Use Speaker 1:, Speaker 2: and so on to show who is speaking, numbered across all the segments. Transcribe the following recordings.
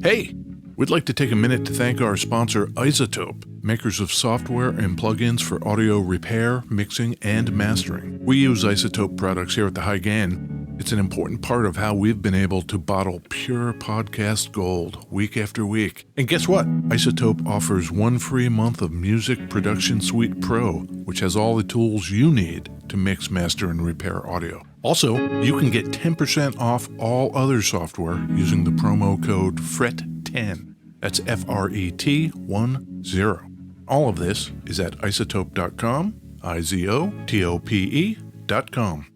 Speaker 1: Hey, we'd like to take a minute to thank our sponsor, iZotope, makers of software and plugins for audio repair, mixing, and mastering. We use iZotope products here at the High Gain. It's an important part of how we've been able to bottle pure podcast gold week after week. And guess what? iZotope offers 1 free month of Music Production Suite Pro, which has all the tools you need to mix, master, and repair audio. Also, you can get 10% off all other software using the promo code FRET10. That's FRET10. All of this is at iZotope.com, iZotope.com.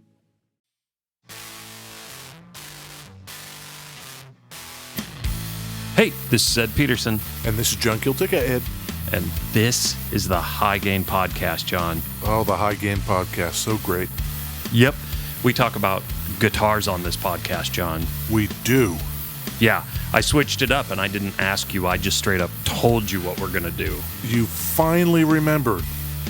Speaker 2: Hey, this is Ed Peterson.
Speaker 1: And this is John Kiltica, Ed.
Speaker 2: And this is the High Gain Podcast, John.
Speaker 1: Oh, the High Gain Podcast. So great.
Speaker 2: Yep. We talk about guitars on this podcast, John.
Speaker 1: We do.
Speaker 2: Yeah. I switched it up and I didn't ask you. I just straight up told you what we're going to do.
Speaker 1: You finally remembered.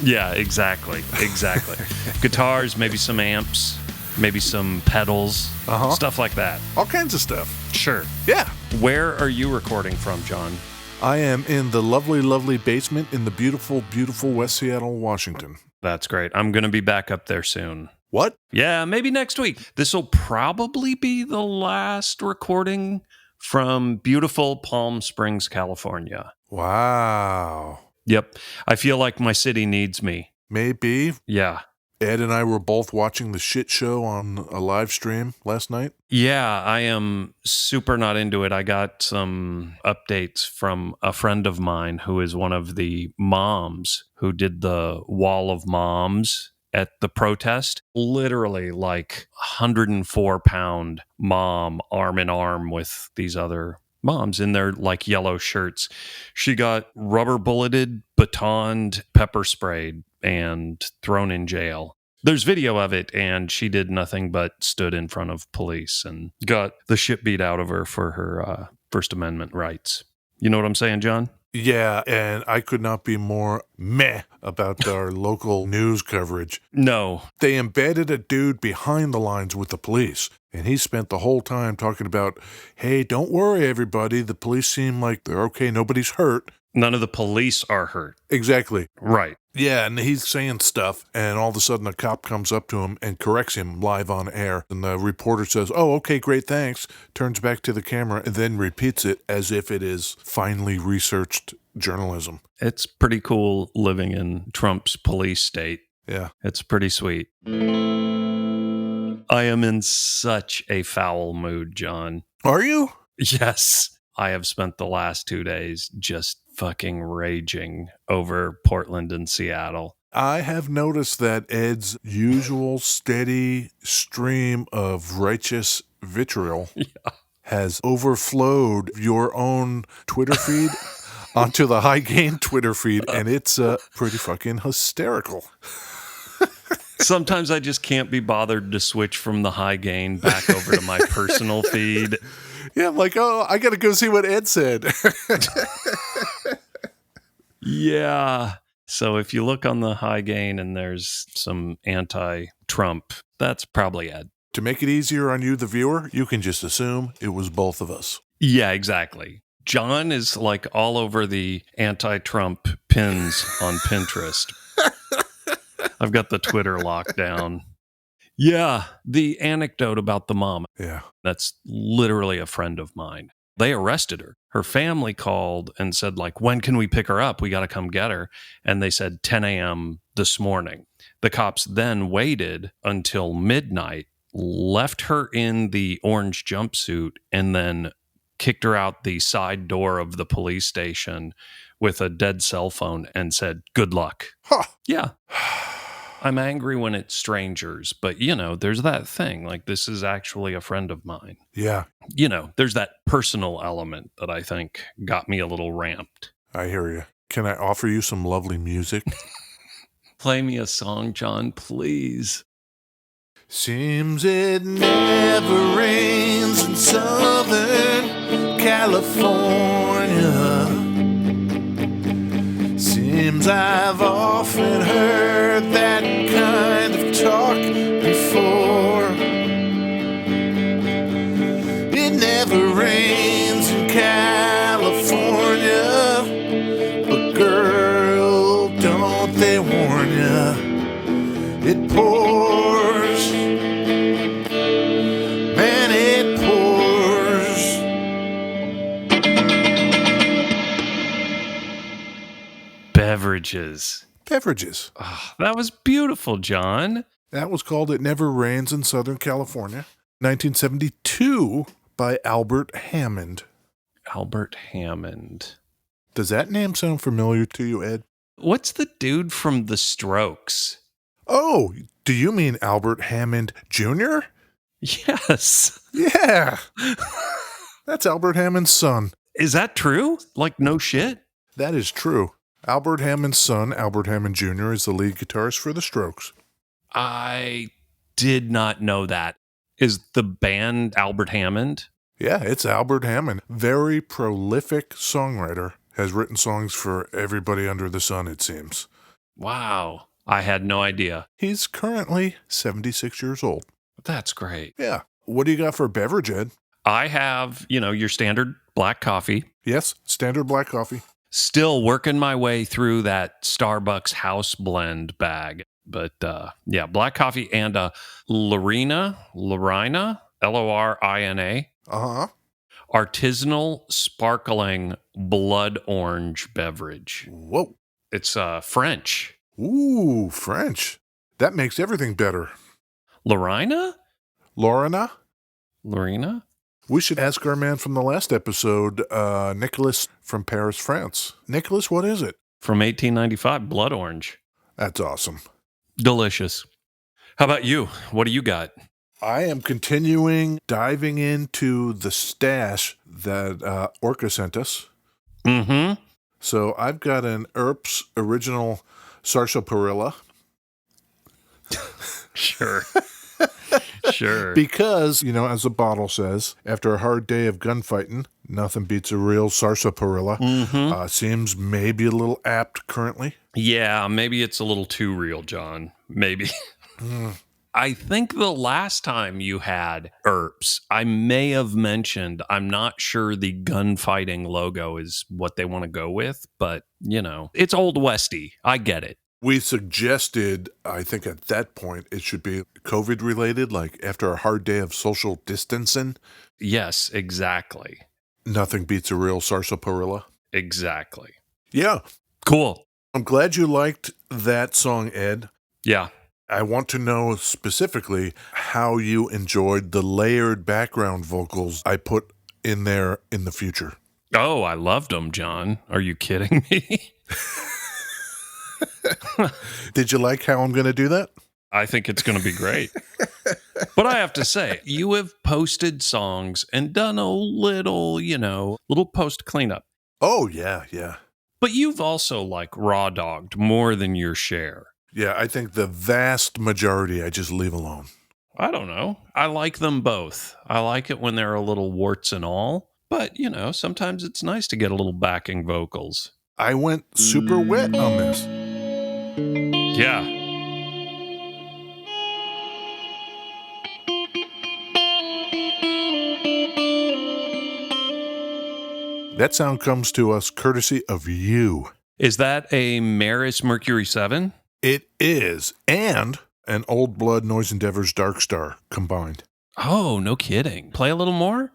Speaker 2: Yeah, exactly. Exactly. Guitars, maybe some amps, maybe some pedals, stuff like that.
Speaker 1: All kinds of stuff.
Speaker 2: Sure.
Speaker 1: Yeah.
Speaker 2: Where are you recording from, John?
Speaker 1: I am in the lovely, lovely basement in the beautiful, beautiful West Seattle, Washington.
Speaker 2: That's great. I'm going to be back up there soon.
Speaker 1: What?
Speaker 2: Yeah, maybe next week. This will probably be the last recording from beautiful Palm Springs, California.
Speaker 1: Wow.
Speaker 2: Yep. I feel like my city needs me.
Speaker 1: Maybe.
Speaker 2: Yeah.
Speaker 1: Ed and I were both watching the shit show on a live stream last night.
Speaker 2: Yeah, I am super not into it. I got some updates from a friend of mine who is one of the moms who did the Wall of Moms at the protest. Literally like 104-pound mom arm in arm with these other moms in their like yellow shirts. She got rubber bulleted, batoned, pepper sprayed, and thrown in jail. There's video of it, and she did nothing but stood in front of police and got the shit beat out of her for her First Amendment rights. You know what I'm saying, John?
Speaker 1: Yeah, and I could not be more meh about our local news coverage.
Speaker 2: No.
Speaker 1: They embedded a dude behind the lines with the police, and he spent the whole time talking about, hey, don't worry, everybody. The police seem like they're okay. Nobody's hurt.
Speaker 2: None of the police are hurt.
Speaker 1: Exactly.
Speaker 2: Right.
Speaker 1: Yeah, and he's saying stuff, and all of a sudden a cop comes up to him and corrects him live on air. And the reporter says, oh, okay, great, thanks. Turns back to the camera and then repeats it as if it is finely researched journalism.
Speaker 2: It's pretty cool living in Trump's police state.
Speaker 1: Yeah.
Speaker 2: It's pretty sweet. I am in such a foul mood, John.
Speaker 1: Are you?
Speaker 2: Yes. I have spent the last 2 days just fucking raging over Portland and Seattle.
Speaker 1: I have noticed that Ed's usual steady stream of righteous vitriol has overflowed your own Twitter feed onto the High Gain Twitter feed, and it's pretty fucking hysterical.
Speaker 2: Sometimes I just can't be bothered to switch from the High Gain back over to my personal feed.
Speaker 1: Yeah, I'm like, oh, I got to go see what Ed said.
Speaker 2: Yeah. So if you look on the High Gain and there's some anti-Trump, that's probably Ed.
Speaker 1: To make it easier on you, the viewer, you can just assume it was both of us.
Speaker 2: Yeah, exactly. John is like all over the anti-Trump pins on Pinterest. I've got the Twitter lockdown. Yeah, the anecdote about the mom.
Speaker 1: Yeah.
Speaker 2: That's literally a friend of mine. They arrested her. Her family called and said, like, when can we pick her up? We got to come get her. And they said 10 a.m. this morning. The cops then waited until midnight, left her in the orange jumpsuit, and then kicked her out the side door of the police station with a dead cell phone and said, good luck.
Speaker 1: Huh.
Speaker 2: Yeah. I'm angry when it's strangers, but, you know, there's that thing. Like, this is actually a friend of mine.
Speaker 1: Yeah.
Speaker 2: You know, there's that personal element that I think got me a little ramped.
Speaker 1: I hear you. Can I offer you some lovely music?
Speaker 2: Play me a song, John, please.
Speaker 1: Seems it never rains in Southern California. Seems I've often heard that kind of talk before. It never rains in California.
Speaker 2: Beverages.
Speaker 1: Beverages.
Speaker 2: Oh, that was beautiful, John.
Speaker 1: That was called It Never Rains in Southern California. 1972 by Albert Hammond.
Speaker 2: Albert Hammond.
Speaker 1: Does that name sound familiar to you, Ed?
Speaker 2: What's the dude from The Strokes?
Speaker 1: Oh, do you mean Albert Hammond Jr.?
Speaker 2: Yes.
Speaker 1: Yeah. That's Albert Hammond's son.
Speaker 2: Is that true? Like, no shit?
Speaker 1: That is true. Albert Hammond's son, Albert Hammond Jr., is the lead guitarist for The Strokes.
Speaker 2: I did not know that. Is the band Albert Hammond?
Speaker 1: Yeah, it's Albert Hammond. Very prolific songwriter. Has written songs for everybody under the sun, it seems.
Speaker 2: Wow. I had no idea.
Speaker 1: He's currently 76 years old.
Speaker 2: That's great.
Speaker 1: Yeah. What do you got for a beverage, Ed?
Speaker 2: I have, your standard black coffee.
Speaker 1: Yes, standard black coffee.
Speaker 2: Still working my way through that Starbucks house blend bag. But yeah, black coffee and a Lorina, Lorina,
Speaker 1: Uh-huh.
Speaker 2: artisanal sparkling blood orange beverage.
Speaker 1: Whoa.
Speaker 2: It's French.
Speaker 1: Ooh, French. That makes everything better.
Speaker 2: Lorina?
Speaker 1: Lorena?
Speaker 2: Lorina?
Speaker 1: We should ask our man from the last episode, Nicholas from Paris, France. Nicholas, what is it?
Speaker 2: From 1895, blood orange.
Speaker 1: That's awesome.
Speaker 2: Delicious. How about you? What do you got?
Speaker 1: I am diving into the stash that Orca sent us.
Speaker 2: Mm-hmm.
Speaker 1: So I've got an Earps original sarsaparilla.
Speaker 2: Sure. Sure.
Speaker 1: Because, as the bottle says, after a hard day of gunfighting, nothing beats a real sarsaparilla.
Speaker 2: Mm-hmm.
Speaker 1: Seems maybe a little apt currently.
Speaker 2: Yeah, maybe it's a little too real, John. Maybe. I think the last time you had Earps, I may have mentioned, I'm not sure the gunfighting logo is what they want to go with, but, it's Old Westy. I get it.
Speaker 1: We suggested, I think at that point, it should be COVID related, like after a hard day of social distancing.
Speaker 2: Yes, exactly.
Speaker 1: Nothing beats a real sarsaparilla.
Speaker 2: Exactly.
Speaker 1: Yeah.
Speaker 2: Cool.
Speaker 1: I'm glad you liked that song, Ed.
Speaker 2: Yeah.
Speaker 1: I want to know specifically how you enjoyed the layered background vocals I put in there in the future.
Speaker 2: Oh, I loved them, John. Are you kidding me?
Speaker 1: Did you like how I'm going to do that?
Speaker 2: I think it's going to be great. But I have to say, you have posted songs and done a little, little post cleanup.
Speaker 1: Oh, yeah.
Speaker 2: But you've also raw dogged more than your share.
Speaker 1: Yeah, I think the vast majority I just leave alone.
Speaker 2: I don't know. I like them both. I like it when they're a little warts and all. But, sometimes it's nice to get a little backing vocals.
Speaker 1: I went super wet on this.
Speaker 2: Yeah.
Speaker 1: That sound comes to us courtesy of you.
Speaker 2: Is that a Meris Mercury 7?
Speaker 1: It is. And an Old Blood Noise Endeavors Dark Star combined.
Speaker 2: Oh, no kidding. Play a little more?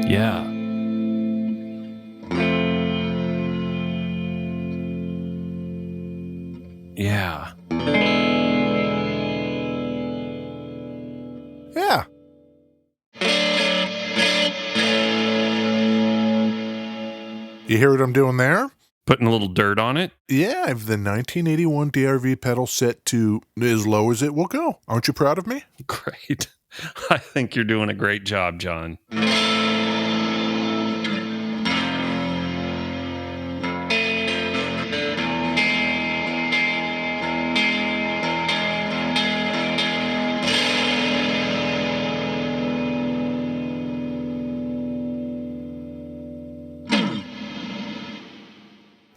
Speaker 2: Yeah. Yeah.
Speaker 1: Yeah. You hear what I'm doing there?
Speaker 2: Putting a little dirt on it?
Speaker 1: Yeah, I have the 1981 DRV pedal set to as low as it will go. Aren't you proud of me?
Speaker 2: Great. I think you're doing a great job, John.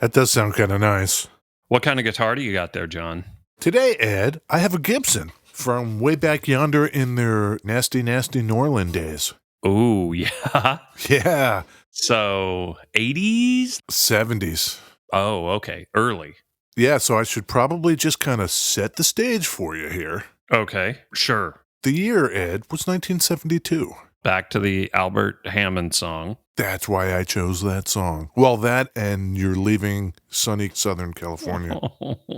Speaker 1: That does sound kind of nice.
Speaker 2: What kind of guitar do you got there, John?
Speaker 1: Today, Ed, I have a Gibson from way back yonder in their nasty, nasty New Orleans days.
Speaker 2: Oh, yeah.
Speaker 1: Yeah.
Speaker 2: So, 80s?
Speaker 1: 70s.
Speaker 2: Oh, okay. Early.
Speaker 1: Yeah, so I should probably just kind of set the stage for you here.
Speaker 2: Okay, sure.
Speaker 1: The year, Ed, was 1972.
Speaker 2: back to the Albert Hammond song.
Speaker 1: That's why I chose that song. Well, that and You're Leaving Sunny Southern California.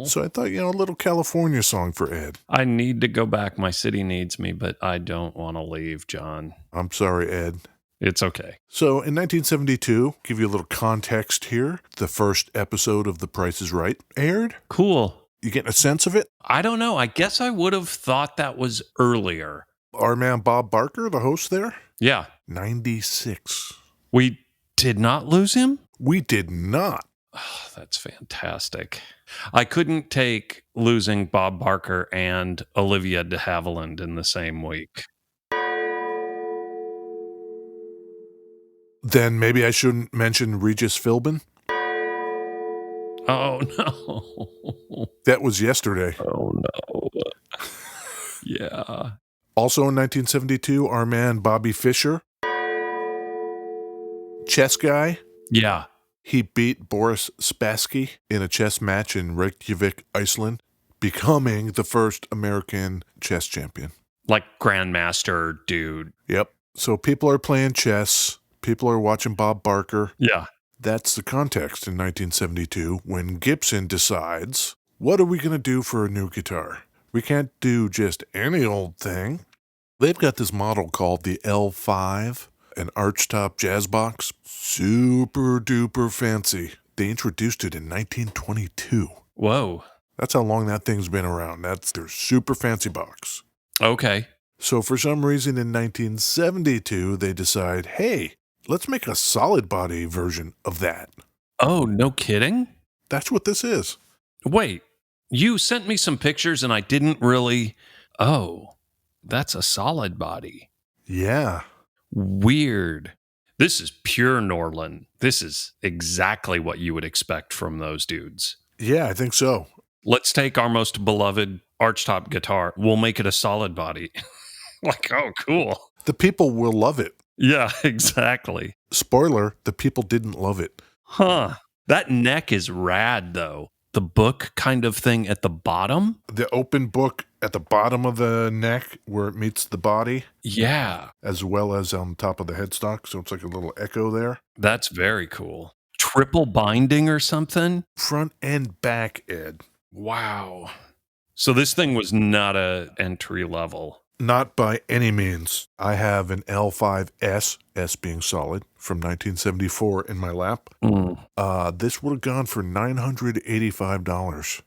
Speaker 1: So I thought, a little California song for Ed.
Speaker 2: I need to go back. My city needs me, but I don't want to leave, John.
Speaker 1: I'm sorry, Ed.
Speaker 2: It's okay.
Speaker 1: So in 1972, give you a little context here, the first episode of The Price is Right aired.
Speaker 2: Cool.
Speaker 1: You getting a sense of it?
Speaker 2: I don't know. I guess I would have thought that was earlier.
Speaker 1: Our man Bob Barker, the host there?
Speaker 2: Yeah.
Speaker 1: 96.
Speaker 2: We did not lose him?
Speaker 1: We did not.
Speaker 2: Oh, that's fantastic. I couldn't take losing Bob Barker and Olivia de Havilland in the same week.
Speaker 1: Then maybe I shouldn't mention Regis Philbin.
Speaker 2: Oh, no.
Speaker 1: That was yesterday.
Speaker 2: Oh, no. Yeah.
Speaker 1: Also in 1972, our man Bobby Fischer. Chess guy.
Speaker 2: Yeah.
Speaker 1: He beat Boris Spassky in a chess match in Reykjavik, Iceland, becoming the first American chess champion.
Speaker 2: Like Grandmaster dude.
Speaker 1: Yep. So people are playing chess. People are watching Bob Barker.
Speaker 2: Yeah.
Speaker 1: That's the context in 1972 when Gibson decides, what are we going to do for a new guitar? We can't do just any old thing. They've got this model called the L-5, an archtop jazz box. Super duper fancy. They introduced it in 1922.
Speaker 2: Whoa.
Speaker 1: That's how long that thing's been around. That's their super fancy box.
Speaker 2: Okay.
Speaker 1: So for some reason in 1972, they decide, hey, let's make a solid body version of that.
Speaker 2: Oh, no kidding?
Speaker 1: That's what this is.
Speaker 2: Wait, you sent me some pictures and I didn't really... Oh, that's a solid body.
Speaker 1: Yeah.
Speaker 2: Weird. This is pure Norlin. This is exactly what you would expect from those dudes.
Speaker 1: Yeah, I think so.
Speaker 2: Let's take our most beloved archtop guitar. We'll make it a solid body. Like, oh, cool.
Speaker 1: The people will love it.
Speaker 2: Yeah, exactly.
Speaker 1: Spoiler, the people didn't love it.
Speaker 2: Huh. That neck is rad, though. The book kind of thing at the bottom.
Speaker 1: The open book at the bottom of the neck where it meets the body.
Speaker 2: Yeah.
Speaker 1: As well as on top of the headstock. So it's like a little echo there.
Speaker 2: That's very cool. Triple binding or something?
Speaker 1: Front and back, Ed.
Speaker 2: Wow. So this thing was not a entry level.
Speaker 1: Not by any means. I have an L-5S, S being solid, from 1974 in my lap. This would have gone for $985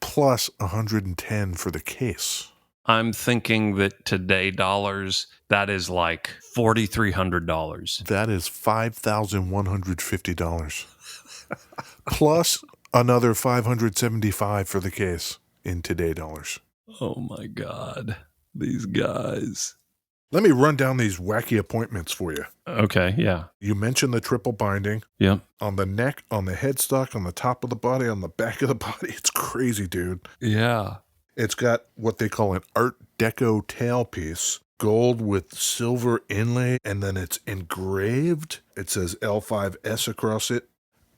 Speaker 1: plus $110 for the case.
Speaker 2: I'm thinking that today dollars, that is like $4,300.
Speaker 1: That is $5,150 plus another $575 for the case in today dollars.
Speaker 2: Oh my God. These guys.
Speaker 1: Let me run down these wacky appointments for you.
Speaker 2: Okay, yeah.
Speaker 1: You mentioned the triple binding.
Speaker 2: Yep.
Speaker 1: On the neck, on the headstock, on the top of the body, on the back of the body. It's crazy, dude.
Speaker 2: Yeah.
Speaker 1: It's got what they call an Art Deco tailpiece, gold with silver inlay, and then it's engraved. It says L-5S across it.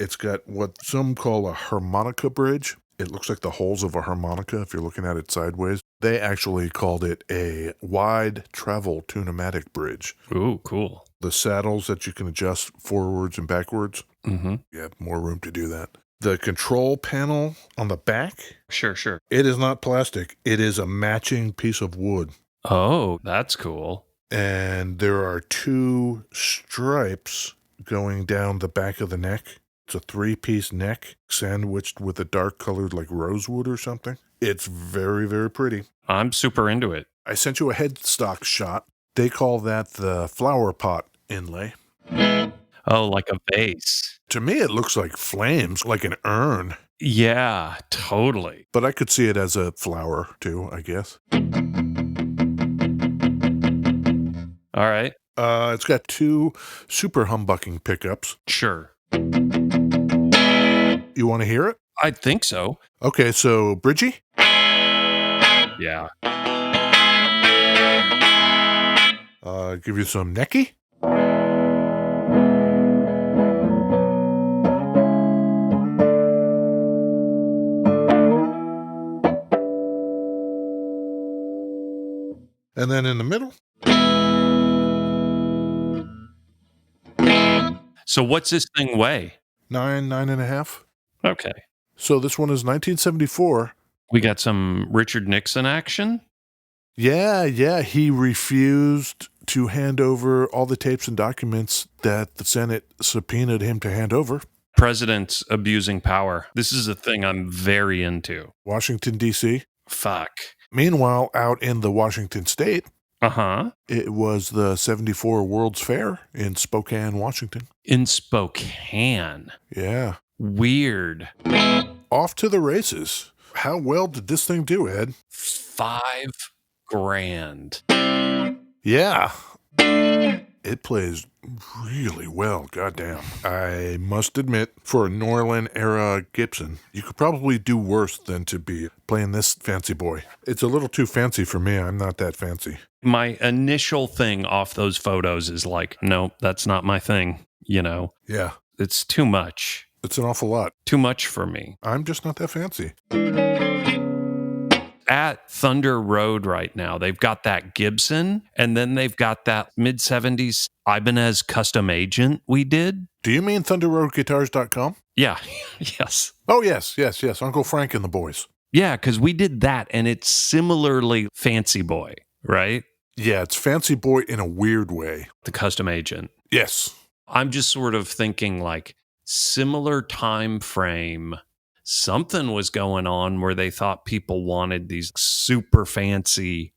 Speaker 1: It's got what some call a harmonica bridge. It looks like the holes of a harmonica if you're looking at it sideways. They actually called it a wide travel tunematic bridge.
Speaker 2: Ooh, cool.
Speaker 1: The saddles that you can adjust forwards and backwards.
Speaker 2: Mm-hmm.
Speaker 1: You have more room to do that. The control panel on the back.
Speaker 2: Sure.
Speaker 1: It is not plastic. It is a matching piece of wood.
Speaker 2: Oh, that's cool.
Speaker 1: And there are 2 stripes going down the back of the neck. It's a 3-piece neck sandwiched with a dark colored like rosewood or something. It's very, very pretty.
Speaker 2: I'm super into it.
Speaker 1: I sent you a headstock shot. They call that the flower pot inlay.
Speaker 2: Oh, like a vase.
Speaker 1: To me, it looks like flames, like an urn.
Speaker 2: Yeah, totally.
Speaker 1: But I could see it as a flower too, I guess.
Speaker 2: All right.
Speaker 1: It's got 2 super humbucking pickups.
Speaker 2: Sure.
Speaker 1: You want to hear it?
Speaker 2: I think so.
Speaker 1: Okay, so Bridgie?
Speaker 2: Yeah.
Speaker 1: Give you some necky? And then in the middle?
Speaker 2: So what's this thing weigh?
Speaker 1: 9.5.
Speaker 2: Okay.
Speaker 1: So this one is 1974.
Speaker 2: We got some Richard Nixon action?
Speaker 1: Yeah. He refused to hand over all the tapes and documents that the Senate subpoenaed him to hand over.
Speaker 2: Presidents abusing power. This is a thing I'm very into.
Speaker 1: Washington, D.C.
Speaker 2: Fuck.
Speaker 1: Meanwhile, out in the Washington state,
Speaker 2: Uh-huh.
Speaker 1: it was the 74 World's Fair in Spokane, Washington.
Speaker 2: In Spokane.
Speaker 1: Yeah.
Speaker 2: Weird.
Speaker 1: Off to the races. How well did this thing do, Ed?
Speaker 2: $5,000.
Speaker 1: Yeah. It plays really well, goddamn. I must admit, for a Norlin-era Gibson, you could probably do worse than to be playing this fancy boy. It's a little too fancy for me. I'm not that fancy.
Speaker 2: My initial thing off those photos is like, no, that's not my thing, you know?
Speaker 1: Yeah.
Speaker 2: It's too much.
Speaker 1: It's an awful lot.
Speaker 2: Too much for me.
Speaker 1: I'm just not that fancy.
Speaker 2: At Thunder Road right now, they've got that Gibson, and then they've got that mid-70s Ibanez custom agent we did.
Speaker 1: Do you mean ThunderRoadGuitars.com?
Speaker 2: Yeah. Yes.
Speaker 1: Oh, yes. Uncle Frank and the boys.
Speaker 2: Yeah, because we did that, and it's similarly fancy boy, right?
Speaker 1: Yeah, it's fancy boy in a weird way.
Speaker 2: The custom agent.
Speaker 1: Yes.
Speaker 2: I'm just sort of thinking like similar time frame. Something was going on where they thought people wanted these super fancy,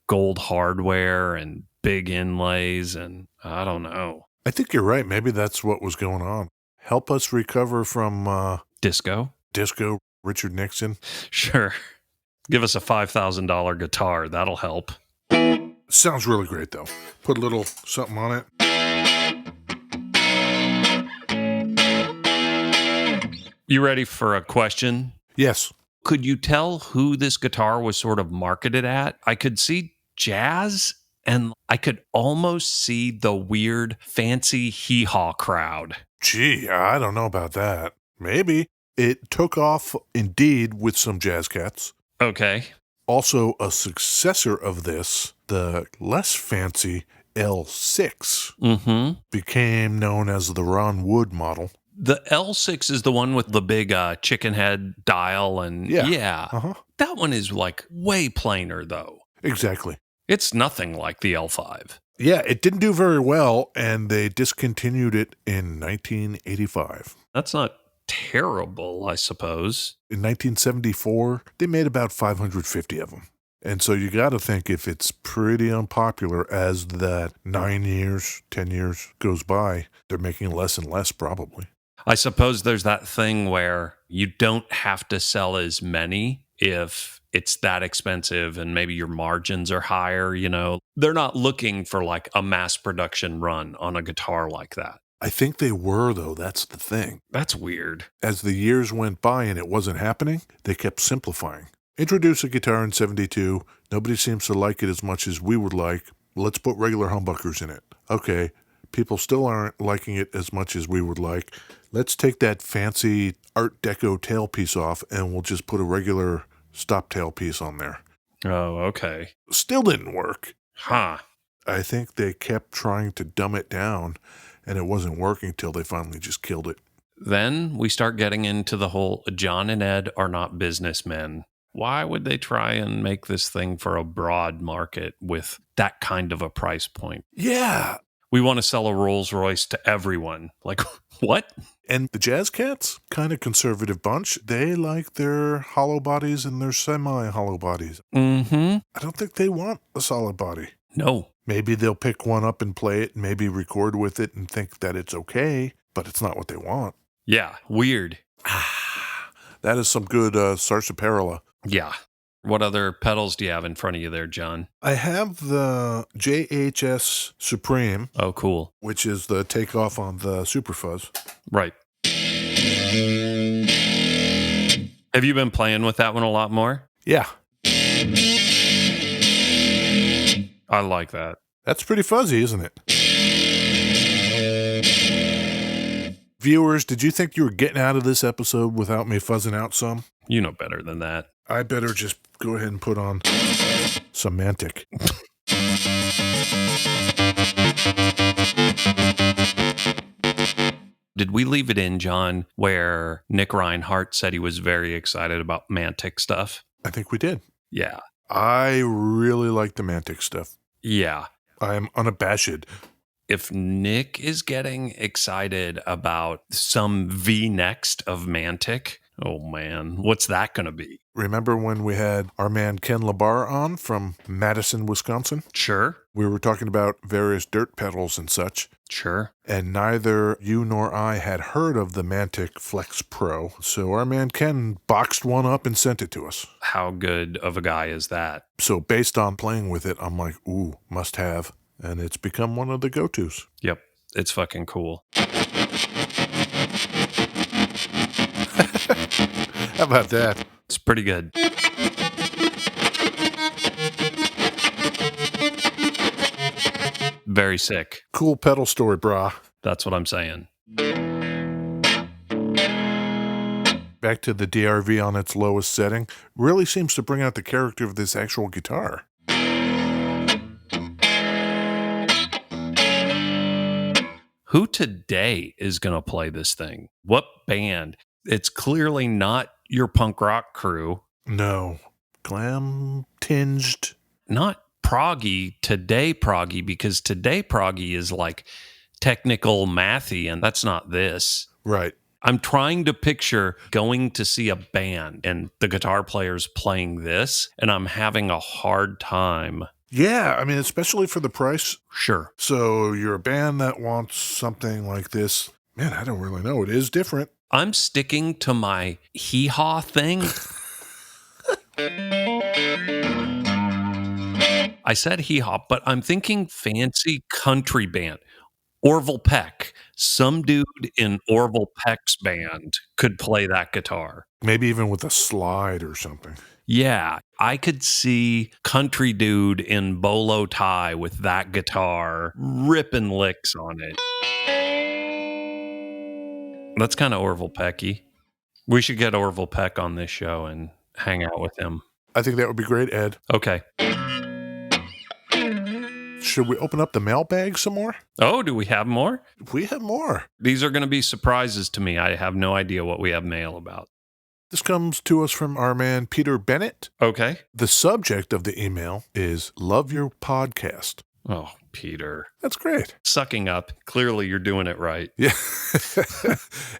Speaker 2: gold hardware and big inlays, and I don't know.
Speaker 1: I think you're right. Maybe that's what was going on. Help us recover from
Speaker 2: Disco,
Speaker 1: Richard Nixon.
Speaker 2: Sure. Give us a $5,000 guitar. That'll help.
Speaker 1: Sounds really great, though. Put a little something on it.
Speaker 2: You ready for a question?
Speaker 1: Yes.
Speaker 2: Could you tell who this guitar was sort of marketed at? I could see jazz, and I could almost see the weird, fancy hee-haw crowd.
Speaker 1: Gee, I don't know about that. Maybe. It took off, indeed, with some jazz cats.
Speaker 2: Okay.
Speaker 1: Also, a successor of this, the less fancy L-6, became known as the Ron Wood model.
Speaker 2: The L6 is the one with the big chicken head dial, and
Speaker 1: Uh-huh.
Speaker 2: That one is like way plainer, though.
Speaker 1: Exactly.
Speaker 2: It's nothing like the L5.
Speaker 1: Yeah, it didn't do very well, and they discontinued it in 1985.
Speaker 2: That's not terrible, I suppose.
Speaker 1: In 1974, they made about 550 of them. And so you got to think if it's pretty unpopular as that 9 years, 10 years goes by, they're making less and less probably.
Speaker 2: I suppose there's that thing where you don't have to sell as many if it's that expensive and maybe your margins are higher, They're not looking for like a mass production run on a guitar like that.
Speaker 1: I think they were, though. That's the thing.
Speaker 2: That's weird.
Speaker 1: As the years went by and it wasn't happening, they kept simplifying. Introduce a guitar in 72. Nobody seems to like it as much as we would like. Let's put regular humbuckers in it. Okay, people still aren't liking it as much as we would like. Let's take that fancy Art Deco tailpiece off and we'll just put a regular stop tailpiece on there.
Speaker 2: Oh, okay.
Speaker 1: Still didn't work.
Speaker 2: Huh.
Speaker 1: I think they kept trying to dumb it down and it wasn't working till they finally just killed it.
Speaker 2: Then we start getting into the whole John and Ed are not businessmen. Why would they try and make this thing for a broad market with that kind of a price point?
Speaker 1: Yeah.
Speaker 2: We want to sell a Rolls Royce to everyone. Like, what?
Speaker 1: And the Jazz Cats, kind of conservative bunch, they like their hollow bodies and their semi-hollow bodies.
Speaker 2: Mm-hmm.
Speaker 1: I don't think they want a solid body.
Speaker 2: No.
Speaker 1: Maybe they'll pick one up and play it, maybe record with it and think that it's okay, but it's not what they want.
Speaker 2: Yeah, weird.
Speaker 1: That is some good sarsaparilla.
Speaker 2: Yeah. What other pedals do you have in front of you there, John?
Speaker 1: I have the JHS Supreme.
Speaker 2: Oh, cool.
Speaker 1: Which is the takeoff on the Super Fuzz.
Speaker 2: Right. Have you been playing with that one a lot more?
Speaker 1: Yeah.
Speaker 2: I like that.
Speaker 1: That's pretty fuzzy, isn't it? Viewers, did you think you were getting out of this episode without me fuzzing out some?
Speaker 2: You know better than that.
Speaker 1: I better just go ahead and put on some Mantic.
Speaker 2: Did we leave it in, John, where Nick Reinhardt said he was very excited about Mantic stuff?
Speaker 1: I think we did.
Speaker 2: Yeah.
Speaker 1: I really like the Mantic stuff.
Speaker 2: Yeah.
Speaker 1: I am unabashed.
Speaker 2: If Nick is getting excited about some V next of Mantic, oh man, what's that going to be?
Speaker 1: Remember when we had our man Ken Labar on from Madison, Wisconsin?
Speaker 2: Sure.
Speaker 1: We were talking about various dirt pedals and such.
Speaker 2: Sure.
Speaker 1: And neither you nor I had heard of the Mantic Flex Pro. So our man Ken boxed one up and sent it to us.
Speaker 2: How good of a guy is that?
Speaker 1: So based on playing with it, I'm like, ooh, must have. And it's become one of the go-tos.
Speaker 2: Yep. It's fucking cool.
Speaker 1: How about that?
Speaker 2: It's pretty good. Very sick.
Speaker 1: Cool pedal story, brah.
Speaker 2: That's what I'm saying.
Speaker 1: Back to the DRV on its lowest setting. Really seems to bring out the character of this actual guitar.
Speaker 2: Who today is going to play this thing? What band? It's clearly not your punk rock crew.
Speaker 1: No. Glam tinged.
Speaker 2: Not proggy, today proggy, because today proggy is like technical mathy, and that's not this.
Speaker 1: Right.
Speaker 2: I'm trying to picture going to see a band and the guitar player's playing this, and I'm having a hard time.
Speaker 1: Yeah, I mean, especially for the price.
Speaker 2: Sure.
Speaker 1: So you're a band that wants something like this. Man, I don't really know. It is different.
Speaker 2: I'm sticking to my hee-haw thing. I said hee-haw, but I'm thinking fancy country band. Orville Peck. Some dude in Orville Peck's band could play that guitar.
Speaker 1: Maybe even with a slide or something.
Speaker 2: Yeah, I could see country dude in bolo tie with that guitar ripping licks on it. That's kind of Orville Pecky. We should get Orville Peck on this show and hang out with him.
Speaker 1: I think that would be great, Ed.
Speaker 2: Okay.
Speaker 1: Should we open up the mailbag some more?
Speaker 2: Oh, do we have more?
Speaker 1: We have more.
Speaker 2: These are going to be surprises to me. I have no idea what we have mail about.
Speaker 1: This comes to us from our man Peter Bennett.
Speaker 2: Okay.
Speaker 1: The subject of the email is Love Your Podcast.
Speaker 2: Oh, Peter.
Speaker 1: That's great.
Speaker 2: Sucking up. Clearly, you're doing it right.
Speaker 1: Yeah.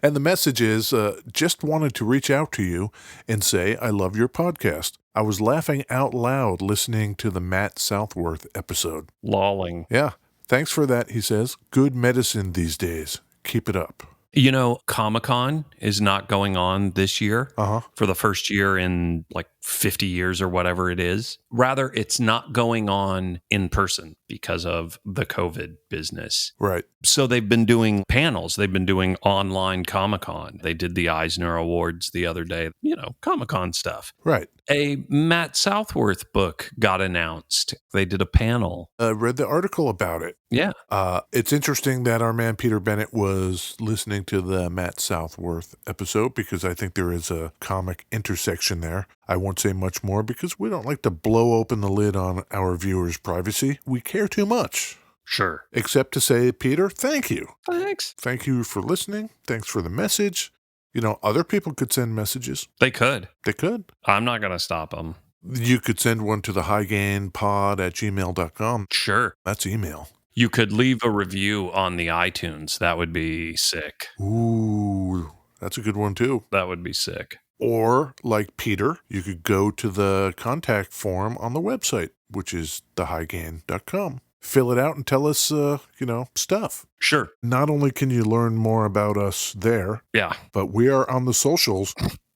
Speaker 1: And the message is, just wanted to reach out to you and say, I love your podcast. I was laughing out loud listening to the Matt Southworth episode.
Speaker 2: Lolling.
Speaker 1: Yeah. Thanks for that, he says. Good medicine these days. Keep it up.
Speaker 2: You know, Comic-Con is not going on this year for the first year in like 50 years or whatever it is. Rather, it's not going on in person because of the COVID business.
Speaker 1: Right.
Speaker 2: So they've been doing panels. They've been doing online Comic-Con. They did the Eisner Awards the other day, you know, Comic-Con stuff.
Speaker 1: Right.
Speaker 2: A Matt Southworth book got announced. They did a panel.
Speaker 1: I read the article about it.
Speaker 2: Yeah.
Speaker 1: It's interesting that our man Peter Bennett was listening to the Matt Southworth episode because I think there is a comic intersection there. I won't say much more because we don't like to blow open the lid on our viewers' privacy. We care too much.
Speaker 2: Sure.
Speaker 1: Except to say, Peter, thank you.
Speaker 2: Thanks.
Speaker 1: Thank you for listening. Thanks for the message. You know, other people could send messages.
Speaker 2: They could.
Speaker 1: They could.
Speaker 2: I'm not going to stop them.
Speaker 1: You could send one to the highgainpod@gmail.com.
Speaker 2: Sure.
Speaker 1: That's email.
Speaker 2: You could leave a review on the iTunes. That would be sick.
Speaker 1: Ooh, that's a good one too.
Speaker 2: That would be sick.
Speaker 1: Or, like Peter, you could go to the contact form on the website, which is thehighgain.com. Fill it out and tell us, stuff.
Speaker 2: Sure.
Speaker 1: Not only can you learn more about us there,
Speaker 2: Yeah.
Speaker 1: but we are on the socials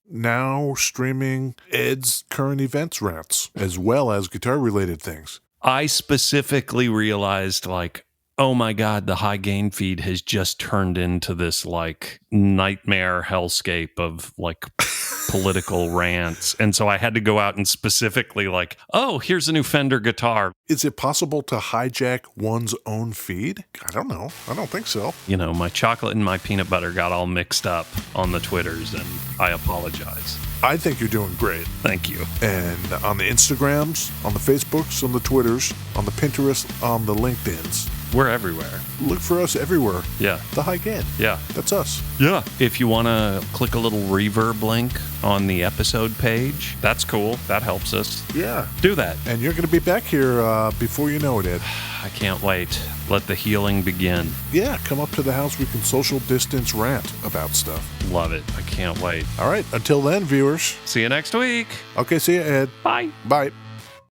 Speaker 1: now streaming Ed's current events rants, as well as guitar-related things.
Speaker 2: I specifically realized, like, oh my God, the High Gain feed has just turned into this, like, nightmare hellscape of, like, political rants. And so I had to go out and specifically, like, oh, here's a new Fender guitar.
Speaker 1: Is it possible to hijack one's own feed? I don't know. I don't think so.
Speaker 2: You know, my chocolate and my peanut butter got all mixed up on the Twitters, and I apologize.
Speaker 1: I think you're doing great.
Speaker 2: Thank you.
Speaker 1: And on the Instagrams, on the Facebooks, on the Twitters, on the Pinterest, on the LinkedIns,
Speaker 2: We're everywhere.
Speaker 1: Look for us everywhere.
Speaker 2: Yeah.
Speaker 1: The High Gain.
Speaker 2: Yeah.
Speaker 1: That's us.
Speaker 2: Yeah. If you want to click a little reverb link on the episode page, that's cool. That helps us.
Speaker 1: Yeah.
Speaker 2: Do that.
Speaker 1: And you're going to be back here before you know it, Ed.
Speaker 2: I can't wait. Let the healing begin.
Speaker 1: Yeah, come up to the house. We can social distance rant about stuff.
Speaker 2: Love it. I can't wait.
Speaker 1: All right. Until then, viewers.
Speaker 2: See you next week.
Speaker 1: Okay, see you, Ed.
Speaker 2: Bye.
Speaker 1: Bye.